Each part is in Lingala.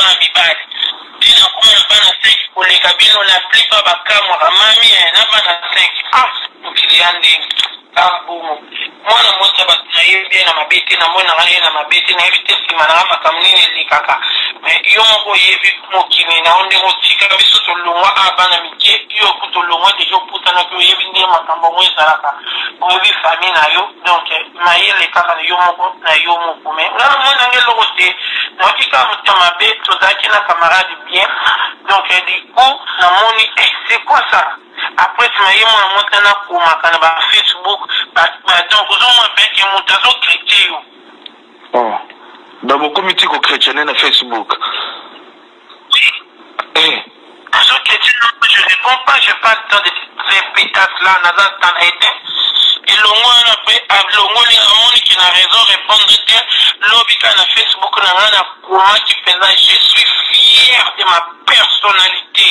bana mibali dina kuma bana seki koleka bino la plupart bakamwa mami na bana seki mukiliande bomo mwana moja batnaye na mabeti na mwana ngani na mabeti na hivi tesi mana makamnini likaka me yo moko yebi mokini na onde motika biso tolongwa abana mike yo kutolongwa de yo putana ko yebi ndi makambo mwezalaka oyebi famille na yo donc mayele kaka yo moko na yo moko me na mwana ngelo kote na tika mutama beto zaki na camarade bien donc du coup na moni c'est quoi ça après tu m'as dit moi monter pour ma Facebook donc vous m'appelez que mon tazo chrétien dans mon comité chrétien na Facebook tazo chrétien je réponds pas je parle dans des répétations là dans temps été et longo après longo les amoni qui n'a raison répondre que l'obika na Facebook na comment tu fais je suis fier de ma personnalité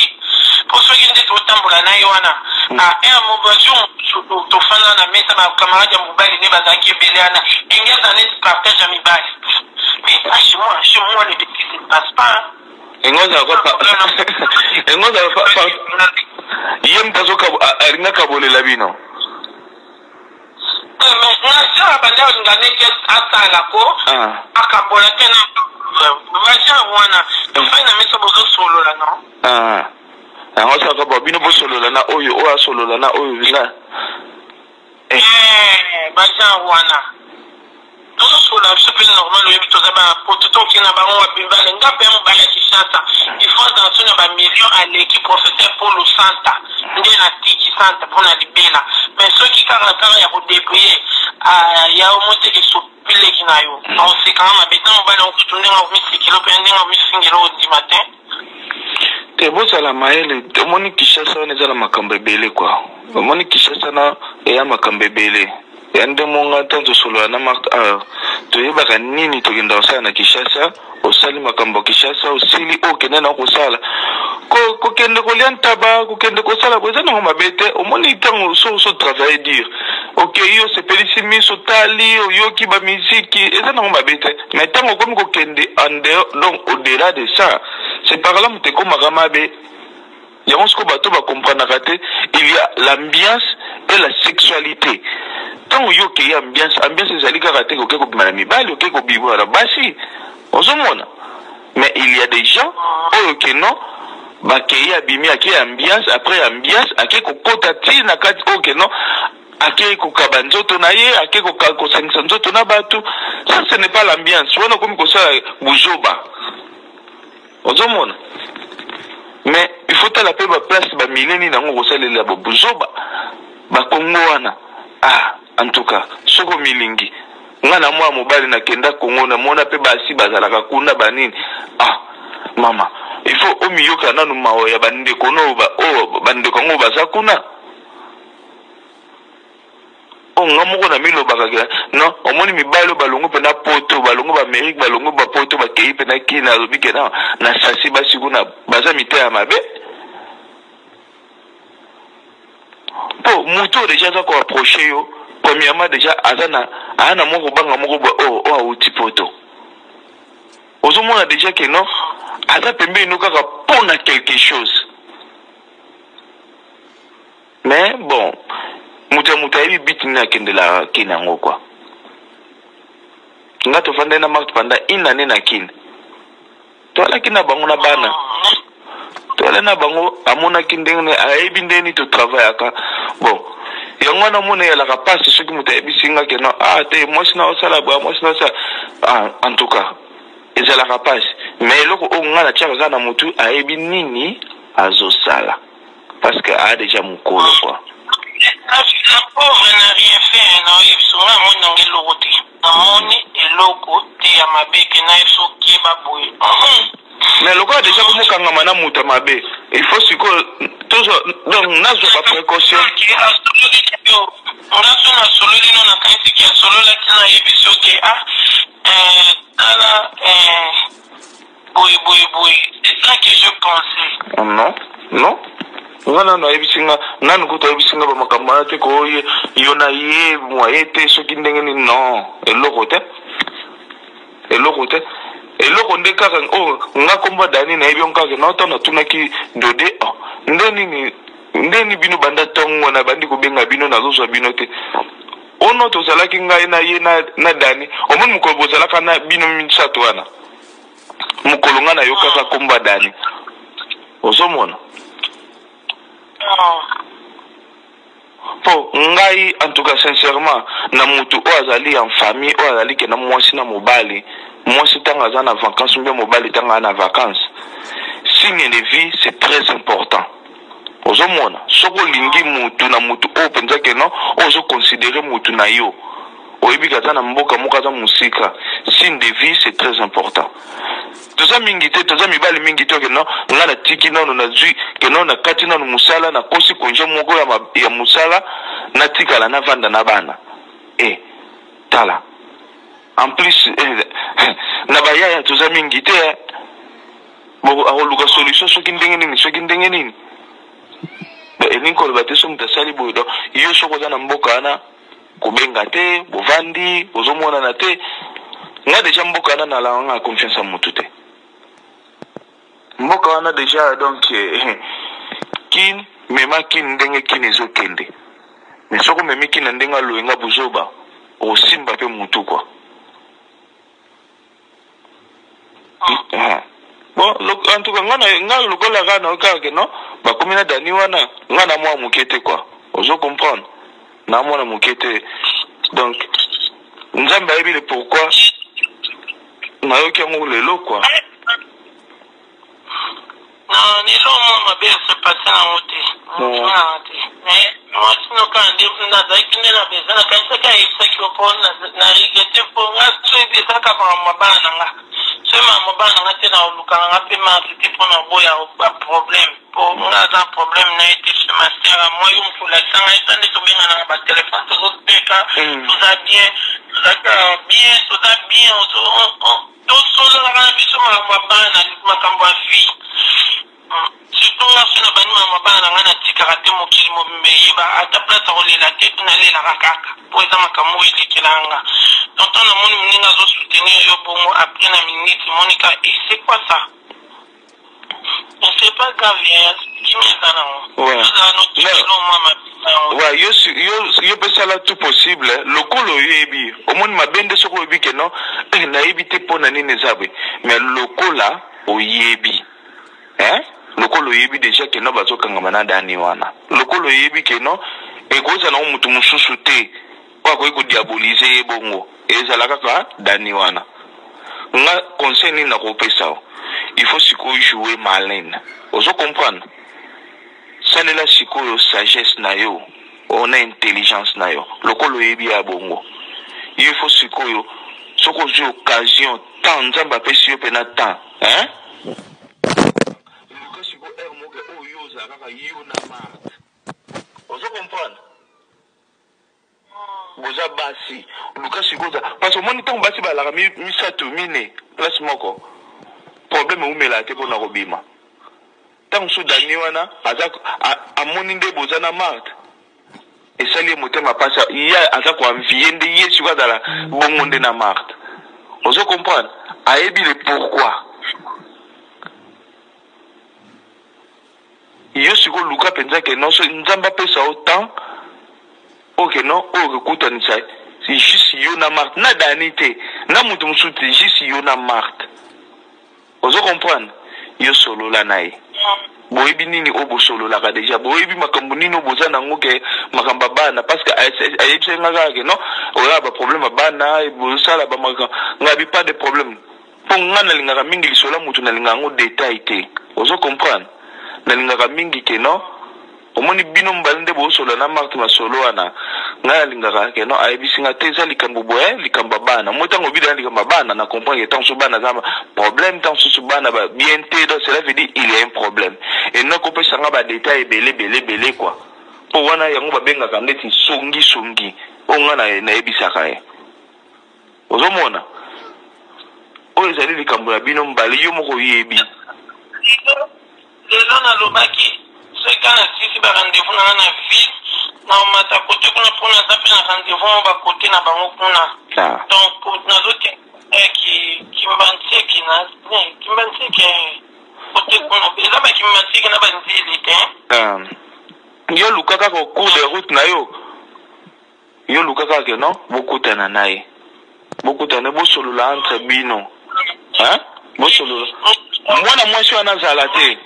pour ceux qui sont autant na yoana un moment to fana na mesa ba camarade ya mobali ne bazaki beleana engeza net partage ya mibali mais chez moi les petits ne passe pas engoza pas yem tazo ka aringa kabolela bino mais ça banda ngane ke atala ko akabola tena baja wana to fana mesa bozo solo la non on s'en va bino bo solo la na oyo o solo la na oyo vina baja wana to solo c'est plus normal le bito za ba potuto kina ba mo bimbale ngape mo bala kishata il faut dans son ba million à l'équipe professeur pour le santa ndena tiki santa pour la libela mais ceux qui caractère ya ko débrouiller ya au monter les sopile kinayo on c'est quand même habitant mo bala on tourner en 10 kilo pendant en 10 kilo du matin te boza la maele te moni Kishasa on ezala makambe belé quoi moni Kishasa na ya makambe belé yande monga tanto solo na to yebaka nini to genda osala na Kishasa osali makambo Kishasa osili okene na kosala ko kende ko liantaba ko kende ko sala boza na mabete omoni tango so travailler dur OK yo se pelisimi so tali yo ki ba musique eza na mabete mais tango comme ko kende en dehors donc au-delà de ça c'est par là que comme Ramabe yonsko bato ba comprendre raté il y a l'ambiance et la sexualité tant yo ki ambiance ezalika raté ko ko bimana mibali ko bibo la basi ozomona mais il y a des gens qui non ba ki abimi aki ambiance après ambiance aki ko kotati na kati non aki ko kabanzoto na ye aki ko sensanzoto na batu ça ce n'est pas l'ambiance wana comme ko ça bujoba ozomona mais il faut la paix ba place ba mileni na ngo salela ba buzoba ba kongo wana en tout cas soko milingi ngana mwa mobali na kenda kongo na mona pe basi bazalaka kuna banini mama il faut omiyoka nanu mawo ya bande kono ba bande kongo baza kuna ngamoko na milo bakaka non omoni mibalo balongo pe na poto balongo ba Amerique balongo ba poto ba kei pe na kina lobike na sasi basi kuna baza mite ya mabe po muto déjà za ko approcher yo premièrement déjà azana ana moko banga moko ba uti poto ozomona déjà que non aza pembe no kaka pona quelque chose mais bon muta hivi biti na kendela kina ngokwa ngato fanda na mark panda ina nena kin to ala kina bango na bana to ala na bango amona kindenge aibi ndeni to travail aka bon yango na mona ya la capacité ce qui muta bisinga ke no te moi na osala ba moi na ça en tout cas ezala capacité mais loko ngala tshaka na mutu aibi nini azosala parce que a déjà mukolo quoi. La pauvre n'a rien fait, non, il faut mon angle logoté. Mon et logo te ya mabe ke na ifo ki baboué. Mais logo déjà comme kanga mana muta mabe. Il faut siko toujours donc nazo pas précaution. On a son solo dino na kanti ki solo la kina yebiso ke boy. C'est ça que je pensais. Non. Ngana no ebisinga nanu kuto ebisinga ba makamba te ko yona ye moyete so kindenge ni non eloko te eloko nde kaka nga komba dani na ebi kaka na otana tunaki dode ndeni bino banda tongo na bandi kubenga bino na zozwa bino te ono tozalaki ngai na ye na dani omoni mukolo bozalaka na bino misato wana mukolo nga na yo kaka komba dani ozomona po ngai en tout cas sincèrement na mutu o azali en famille o azali ke na mwasi na mobali mwasi tanga za na vacances mbe mobali tanga na vacances signe de vie c'est très important ozomona soko lingi mutu na mutu o penza ke no ozo considérer mutu na yo oyebi kaza na mboka moka za musika signe de vie c'est très important toza mingite toza mibali mingite ke no ngana tiki nono na zui ke no na kati nono musala na kosi konje moko ya musala na tikala na vanda na bana tala en plus na bayaya toza mingite bo aholuka solution soki ndenge nini eninko lebate so mutasali bodo iyo soko za na mboka na kubenga te bovandi ozomona na te nga deja mboka na la confiance mutu te mboka wana deja donc kin mema kin ndenge kin ezokende mais soko memi kin ndenge loenga buzoba osimba pe mutu kwa bon en tout cas nga lokola kana okake no bakomina dani wana nga na mwa mukete kwa ozo comprendre na mwa mukete donc nzamba yebi le pourquoi na yoki yango lelo kwa non ni lo mo mabe se passer en route mais moi sinon quand on a d'ailleurs na bezana quand ça quand il s'est qu'on na regretté pour nga suivi ça ka mabana nga sema mabana nga tena olukanga nga pe ma c'était pour na boya ba problème pour nga za problème na été chez ma sœur moi yo mfula sanga etande to benga na ba téléphone to speka tout ça bien tout ça bien to solo na biso mabana makambo afi surtout nga suna bani mabana nga na tikarate mokili mombeyiba ata plata olela te tunalela kaka po eza makambo elekelanga donc on a moni mninga zo soutenir yo bongo après na minute monica et c'est quoi ça c'est pas grave qui me yo pesa la tout possible lokolo yebi omoni mabende soko yebi ke no na yebi te pona nini zabe mais lokola oyebi lokolo yebi déjà ke no bazokanga manada ni wana lokolo yebi ke no ekoza na mutu mususu te wako iko diaboliser bongo ezala kaka dani wana nga conseil ni na kopesa il faut siko jouer malin ozo comprendre salela siko sagesse na yo on a intelligence na yo lokolo yebi ya bongo il faut siko yo soko jo occasion tant nzamba pesi yo pena tant ozo comprendre boza basi lukasi goza parce que moni tant basi balaka misato mine place moko problème umela te pona kobima tant so dani wana aza amoni nde boza na marte esali motema pasa ya aza ko envier nde yesu kadala bongo nde na marte ozo comprendre ayebi le pourquoi yo siko luka penza ke non so nzamba pesa autant ok non o kuta ni sai si juste yo na marte na danité na mutu musuti juste yo na marte ozo comprendre yo solo la nai boyebi nini obo solo la ka déjà boyebi makambo nini oboza nango ke makamba bana parce que ayebi ngaka ke non oya ba problème bana e bosala ba makamba ngabi pas de problème pour ngana lingaka mingi lisola mutu na lingango détail te ozo comprendre na lingaka mingi ke non omoni bino mbalinde bo solo na marti masolo wana ngala lingaka ke non ayebisinga te za likambo boye likamba bana motango bida likamba bana na comprendre que tant so bana zama problème tant so bana ba bien te donc cela veut dire il y a un problème et non ko pesa nga ba détail belé quoi po wana yango ba benga ka ndeti songi ongana na yebisaka ye ozomona o ezali likambo ya bino mbali yo moko yebi les gens lobaki c'est quand si ba rendez-vous na ville na mata côté kuna pona zapi na rendez-vous ba côté na bango kuna donc na zote Kimbantsiki na Kimbantsiki côté kuna eza ba Kimbantsiki na banzili te yo lukaka ko cours de route na yo lukaka ke non bokutana naye bokutana bosolola entre bino bosolola mwana mwasi wana azala te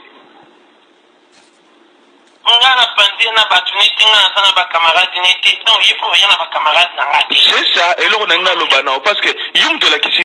nga na pandi na bato neti nga naza na bakamarade neti donc ye po ya na bakamarade na nga te c'est ça eloko na nga loba nao parce que yo moto olakisi